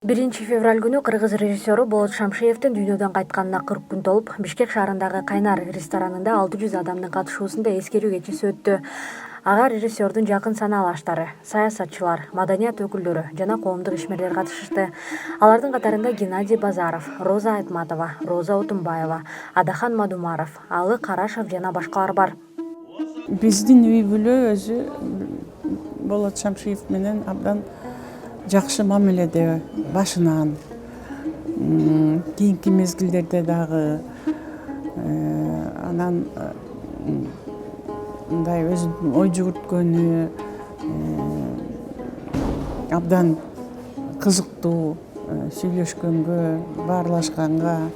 1 февраль күнү кыргыз режиссеру Болот Шамшиевдин дүйнөдөн кайтканына 40 күн толуп, Бишкек шаарындагы Кайнар ресторанында 600 адамдын катышуусунда эскерүү кечеси өттү. Ага режиссердун жакын санаалаштары, саясатчылар, маданият өкүлдөрү жана коомдук ишмерлер катышышты. Алардын катарында Геннадий Базаров, Роза Айтматова, Роза Отунбаева, Адахан Мадумаров, Алы Карашев жана башкалар бар. Биздин үй бүлө өзү Болот Шамшиев менен абдан жакшы мамиледе башынан. Кийинки мезгилдерде дагы анан мындай өзүнүн ой жүгүрткөнү абдан кызыктуу, сүйлөшкөнгө, баарлашканга.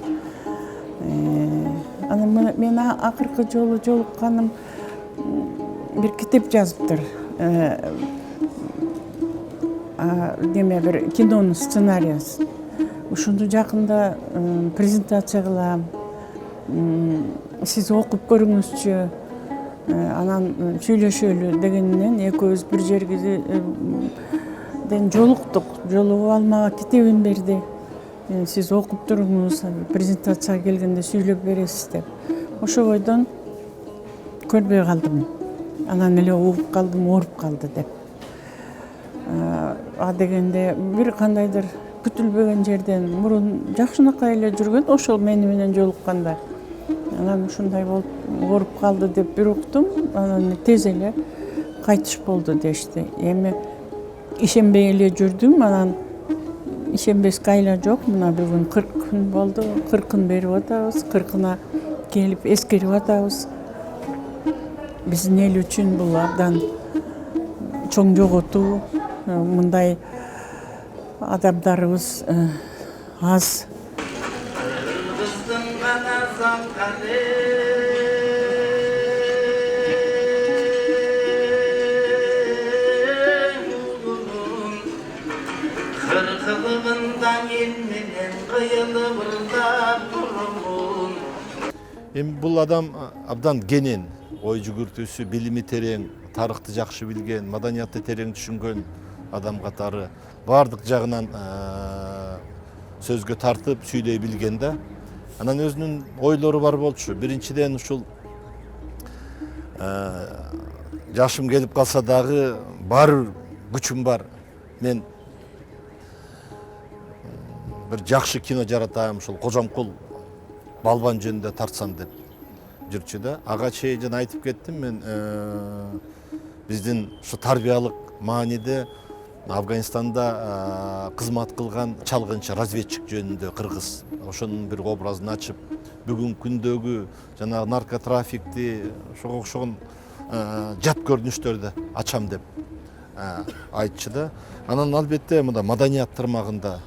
Анан мен акыркы жолу жолукканым бир китеп жазыптыр. Деме бир кинонун сценарийsi. Ушуну жакында презентация кылам. Сиз окуп көрүңүзчү. Анан сүйлөшөлү дегенинен экөөбүз бир жергеден жолуктук. Жолугуп ал мага китебин берди. Сиз окуп туруңуз, презентацияга келгенде сүйлөп бересиз деп. Ошо бойдон көрбөй калдым. Анан эле угуп калдым, ооруп калды деп. Дегенде бир кандайдыр күтүлбөгөн жерден мурун жакшынакай эле жүргөн, ошол мени менен жолукканда. Анан ушундай болуп ооруп калды деп бир уктум. Анан тез эле кайтыш болду дешти. Эми ишенбей эле жүрдүм. Анан ишенбеске айла жок. Мына бүгүн 40 күн болду. 40-ын берип атабыз. 40-ына келип эскерип атабыз. Биздин эл үчүн бул абдан чоң жоготуу. Мындай адамдарыбыз аз. Эми бул адам абдан кенен, ой жүгүртүүсү, билими терең, тарыхты жакшы билген, маданиятты терең түшүнгөн адам катары баардык жагынан сөзгө тартып сүйлөй билген да. Анан өзүнүн ойлору бар болчу. Биринчиден ушул жашым келип калса дагы бар күчүм бар. Мен бир жакшы кино жаратам, ушул Кожомкул балбан жөнүндө тартсам деп жүрчү да. Ага чейин жана айтып кеттим мен, биздин ушу тарбиялык мааниде Афганистанда кызмат кылган чалгынчы разведчик жөнүндө кыргыз ошонун бир образын ачып, бүгүнкү күндөгү жанагы наркотрафикти, ошого окшогон жат көрүнүштөрдү ачам деп айтчу да. Анан албетте мында маданият тармагында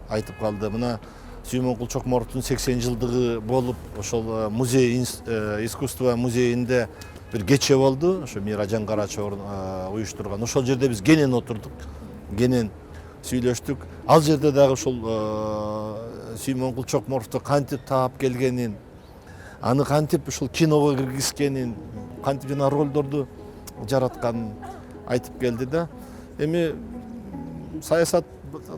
айтып калды. Мына Сүймөнкул Чокморовдун 80 жылдыгы болуп, ошол музей, искусство музейинде бир кече болду. Ошо Миражан Карачев уюштурган. Ошол жерде биз кенен отурдук, кенен сүйлөштүк. Ал жерде дагы ошол Сүймөнкул Чокморовду кантип таап келгенин, аны кантип ушул киного киргизгенин, кантип жана ролдорду жаратканын айтып келди да. Эми саясат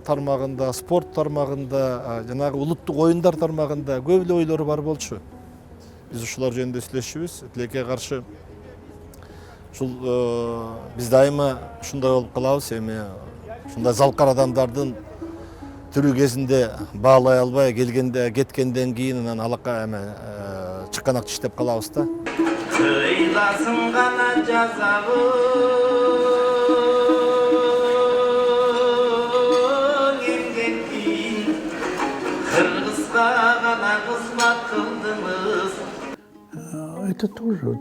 тармагында, спорт тармагында, жанагы улуттук оюндар тармагында көп эле ойлору бар болчу. Биз ушулар жөнүндө сүйлөшүбүз. Тилекке каршы ушул биз дайыма ушундай болуп калабыз. Эми ушундай залкар адамдардын тирүү кезинде баалай албай кеткенден кийин анан алака эме чыканак иштеп калабыз да. Ыйласын гана жазабыз. Это тоже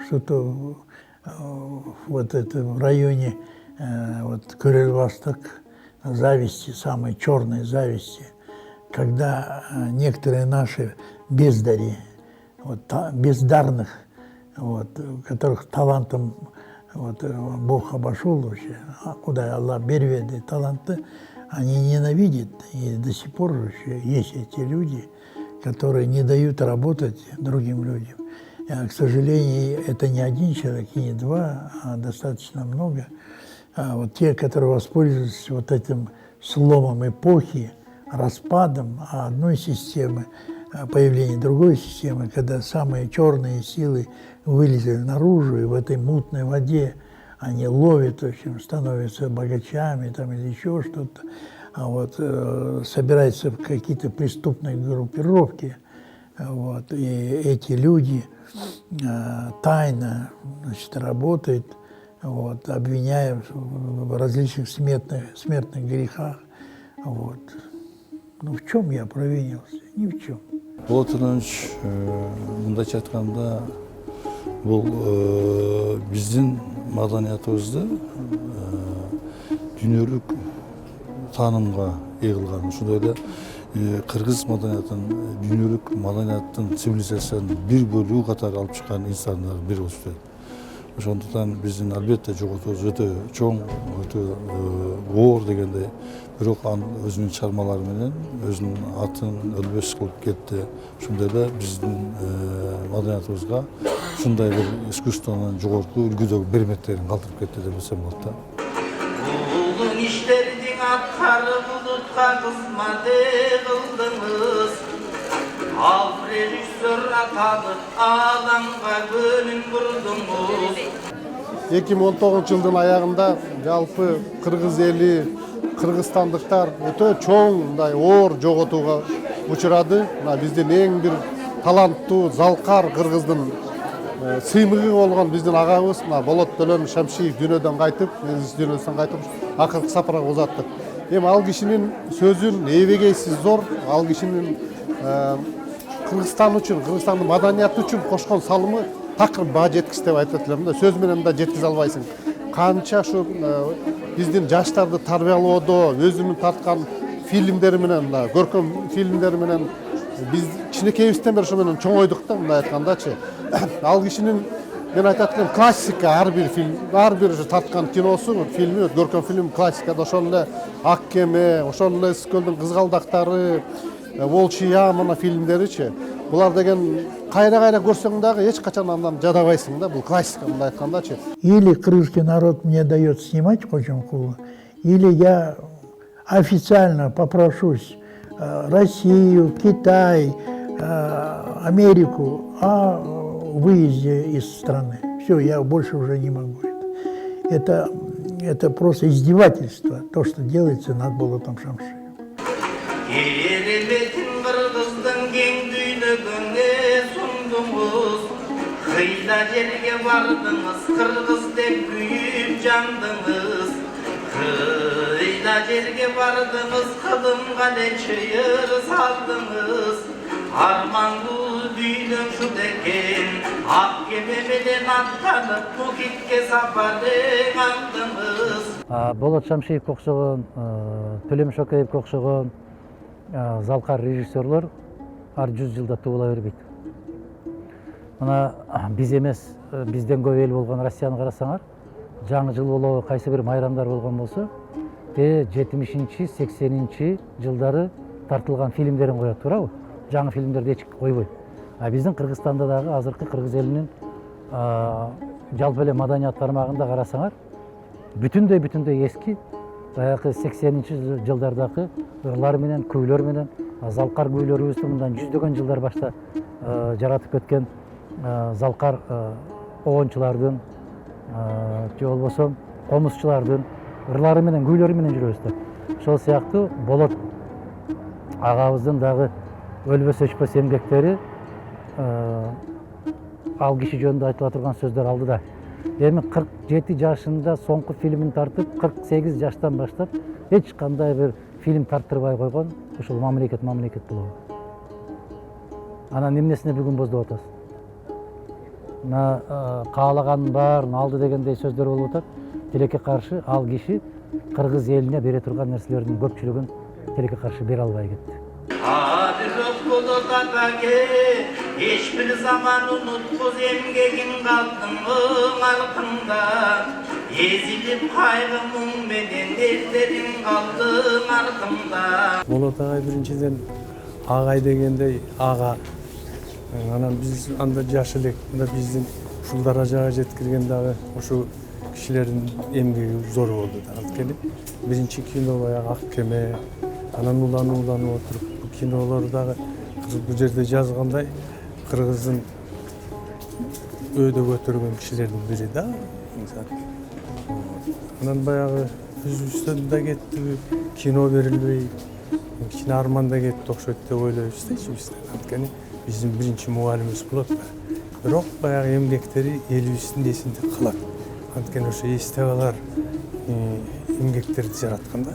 что-то вот это в районе вот Курильбастак, зависти, самой черной зависти, когда некоторые наши бездари, вот, бездарных, вот, которых талантом вот, Бог обошел вообще, куда Аллах берет таланты, они ненавидят, и до сих пор еще есть эти люди, которые не дают работать другим людям. К сожалению, это не один человек и не два, а достаточно много. Вот те, которые воспользуются вот этим сломом эпохи, распадом одной системы, появлением другой системы, когда самые черные силы вылезли наружу, и в этой мутной воде они ловят, в общем, становятся богачами там, или еще что-то, собираются в какие-то преступные группировки, и эти люди тайно, значит, работают, обвиняя в различных смертных грехах. Ну, в чем я провинился? Ни в чем. Болот Иванович, мындайча айтканда, бул биздин маданиятыбызды дүйнөлүк таанымга ээ кылган, ошондой эле кыргыз маданиятын дүйнөлүк маданияттын цивилизациянын бир бөлүгү катары алып чыккан инсандар бири болуп. Ошондуктан биздин албетте жоготуубуз өтө чоң, өтө оор дегендей. Бирок анын өзүнүн чыгармалары менен өзүнүн атын өлбөс кылып кетти. Ошондой эле биздин маданиятыбызга ушундай бир искусствонун жогорку үлгүдөгү берметтерин калтырып кетти деп десем болот да. Улуң иштердин аткарып улутка кызмат кылдыңыз. Ал режиссер аталып алаңга көнүн бурдуңуз. 2019 жылдын аягында жалпы кыргыз эли, кыргызстандыктар өтө чоң мындай оор жоготууга учурады. Биздин эң бир таланттуу, залкар кыргыздын сыймыгы болгон биздин агабыз Болот Төлөн Шамшиев дүйнөдөн кайтып, дүйнөдөн кайтып акыркы сапарга узаттык. Эми ал кишинин сөзүн эбегейсиз зор, ал кишинин Кыргызстан үчүн, Кыргызстандын маданияты үчүн кошкон салымы такыр баа жеткис деп айтат элем да, сөз менен да жеткизе албайсың. Канча ушу биздин жаштарды тарбиялоодо өзүнүн тарткан фильмдери менен, көркөм фильмдери менен биз кичинекейибизден бери ошо менен чоңойдук да, мындай айткандачы. Ал кишинин мен айтат элем классика ар бир фильм, ар бир тарткан киносу, фильми, көркөм фильм классикада ошол эле Ак кеме, ошол эле Ысык-көлдүн кызгалдактары, Волчий ям фильмдеричи. Булар деген кайра көрсөң дагы эч качан андан жадабайсың да, бул классика мындай айткандачы. Или крымский народ мне дает снимать Хоченкула, или я официально попрошусь Россию, Китай, Америку о выезде из страны. Все, я больше уже не могу. Это просто издевательство, то, что делается над Болотом Шамшиевым. Кереметин кыргыздын кең дүйнөгүңө сундуңуз. Кыйла жерге бардыңыз, кыргыз деп күйүп жандыңыз. Кыйла жерге бардыңыз, кылымга эле чыйыр салдыңыз. Армандуу дүйнөң шу экен, ак кеме менен аттанып Мукитке сапарды кылдыңыз. Болот Шамшиевке окшогон, Төлөм Шокеевке окшогон залкар режиссерлор ар 100 жылда туула бербейт. Мына биз эмес, бизден көп эл болгон Россияны карасаңар, жаңы жыл болобу кайсы бир майрамдар болгон болсо, 70-80 жылдары тартылган фильмдерин коет, туурабы? Жаңы фильмдерди эч койбойт. Биздин Кыргызстанда дагы азыркы кыргыз элинин жалпы эле маданият тармагында карасаңар, бүтүндөй эски баягы 80 жылдардагы ырлар менен, күйлөр менен, залкар күйлөрүбүздү мындан жүздөгөн жылдар башта жаратып кеткен залкар огончулардын, же болбосо комузчулардын ырлары менен, күйлөрү менен жүрөбүз да. Ошол сыяктуу Болот агабыздын дагы өлбөс өчпөс эмгектери ал киши жөнүндө айтыла турган сөздөр алды да. Эми 47 жашында соңку фильмин тартып, 48 жаштан баштап эч кандай бир фильм тарттырбай койгон ушул мамлекет болобу. Анан эмнесине бүгүн боздоп атасыз? Каалаганын баарын алды дегендей сөздөр болуп атат. Тилекке каршы ал киши кыргыз элине бере турган нерселердин көпчүлүгүн тилекке каршы бере албай кетти. Hiçbir zaman unutkuz emgegin kaldın altında. Ezilip kaygımın beden dertlerim kaldı артында. Болот агай биринчиден агай дегендей ага. Анан биз анда жаш элек, биздин ушул даражага жеткирген дагы ушу кишилердин эмгеги зор болду да. Анткени биринчи кино баягы Ак кеме, анан уланып отуруп бул кинолор дагы бул жерде жазгандай кыргыздын өйдө көтөргөн кишилердин бири да. Анан баягы үзүбүздөн да кеттиби, кино берилбей, кичине арман да кетти окшойт деп ойлойбуз да ичибизден. Анткени биздин биринчи мугалимибиз болот да. Бирок баягы эмгектери элибиздин эсинде калат. Анткени ошо эстеп алар эмгектерди жараткан да.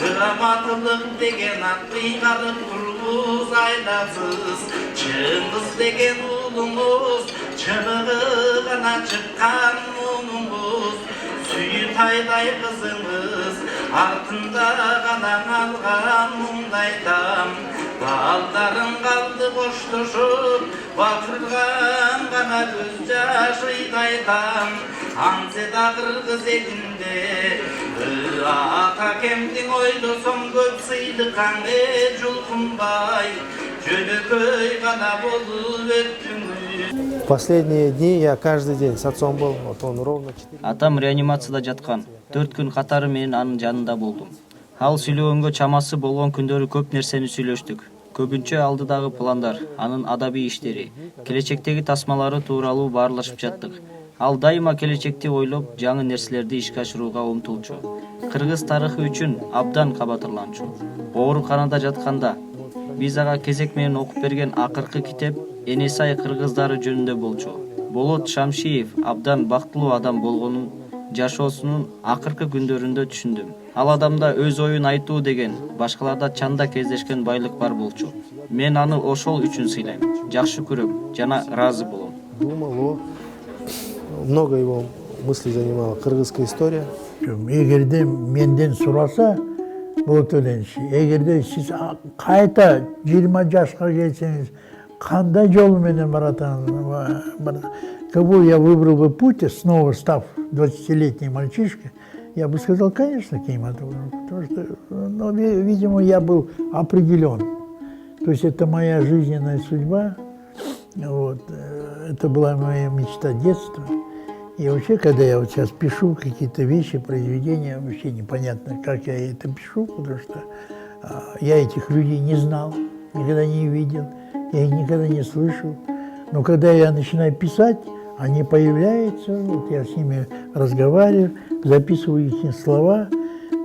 Кыраматылык деген ат кыйгарып турбуз айласыз, чыңгыз деген уулуңуз, чыбыгы гана чыккан мунуңуз, сүйүп айдай кызыңыз, артында гана калган муңдайтам, балдарың калды коштошуп, бакырган гана көз жашыйдайтам, аңседа кыргыз элинде, ата кемдин ойлосоң көп сыйлыкаң жулкунбай, жөнөкөй гана болуп өттүңүз. Последние дни я каждый день с отцом был, вот он ровно 4. Атам реанимацияда жаткан. 4 күн катары мен анын жанында болдум. Ал сүйлөгөнгө чамасы болгон күндөрү көп нерсени сүйлөштүк. Көбүнчө алдыдагы пландар, анын адабий иштери, келечектеги тасмалары тууралуу баарлашып жаттык. Ал дайыма келечекти ойлоп, жаңы нерселерди ишке ашырууга умтулчу. Кыргыз тарыхы үчүн абдан кабатырланчу. Ооруканада жатканда биз ага кезек менен окуп берген акыркы китеп Энесай кыргыздары жөнүндө болчу. Болот Шамшиев абдан бактылуу адам болгонун жашоосунун акыркы күндөрүндө түшүндүм. Ал адамда өз оюн айтуу деген, башкаларда чанда кездешкен байлык бар болчу. Мен аны ошол үчүн сыйлайм, жакшы көрөм жана ыраазы болом. Думал, много его мыслей занимала кыргызская история. Эгерде менден сураса, Болот Өленович, эгерде сиз кайта 20 жашка келсеңиз, кандай жол менен баратыңыз? Кого я выбрал бы путь, снова став 20-летний мальчишкой, я бы сказал, конечно, кинематограф, потому что, ну, видимо, я был определен. То есть это моя жизненная судьба, вот, это была моя мечта детства. И вообще, когда я вот сейчас пишу какие-то вещи, произведения, вообще непонятно, как я это пишу, потому что я этих людей не знал, никогда не видел, я их никогда не слышал. Но когда я начинаю писать, они появляются, вот я с ними разговариваю, записываю их слова.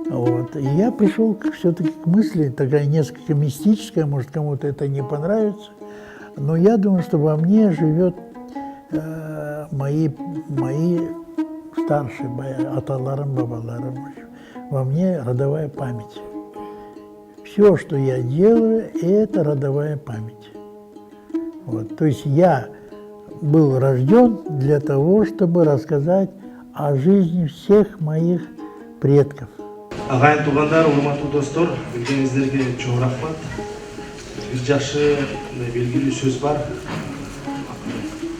Вот. И я пришел все-таки к мысли, такая несколько мистическая, может, кому-то это не понравится, но я думаю, что во мне живет мои старшие, аталарым, бабаларым, во мне родовая память. Все, что я делаю, это родовая память. Вот. То есть я был рожден для того, чтобы рассказать о жизни всех моих предков. Агайын туугандар, урматтуу достор, билгениңиздерге чоң рахмат. Бир жакшы белгилүү сөз бар.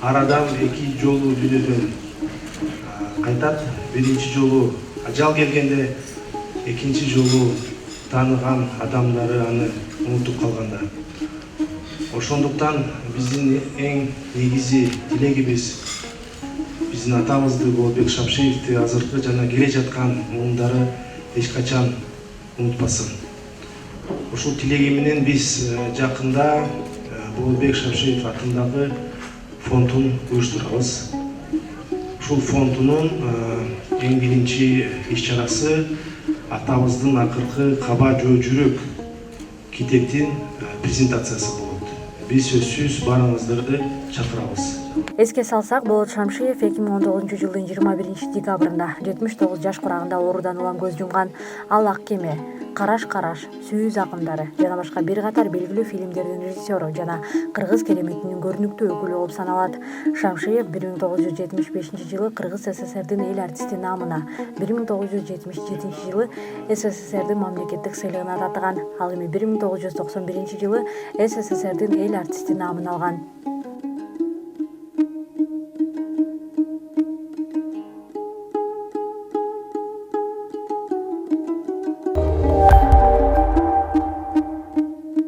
Арадан эки жолу дүйнөдөн кайтат. Биринчи жолу ажал келгенде, экинчи жолу тааныган адамдары аны унутуп калганда. Ошондуктан биздин эң негизи тилегибиз биздин атабызды Болотбек Шамшиевди азыркы жана келе жаткан муундары эч качан унутпасын. Ушул тилеги менен биз жакында Болотбек Шамшиев атындагы фондун уюштурабыз. Ушул фондунун эң биринчи иш-чарасы атабыздын акыркы Каба жөө жүрөк китептин презентациясы болот. Биз сөзсүз баарыңыздарды чакырабыз. Эске салсак, Болот Шамшиев 2019-жылдын 21 декабрында 79 жаш курагында оорудан улам көз жумган. Ал Ак кеме, Караш-караш, Сүйүү закымдары жана башка бир катар белгилүү фильмдердин режиссеру жана кыргыз кереметинин көрүнүктүү өкүлү болуп саналат. Шамшиев 1975-жылы Кыргыз СССРдин эл артисти наамына, 1977-жылы СССРдин мамлекеттик сыйлыгына татыган. Ал эми 1991-жылы СССРдин эл артисти наамын алган.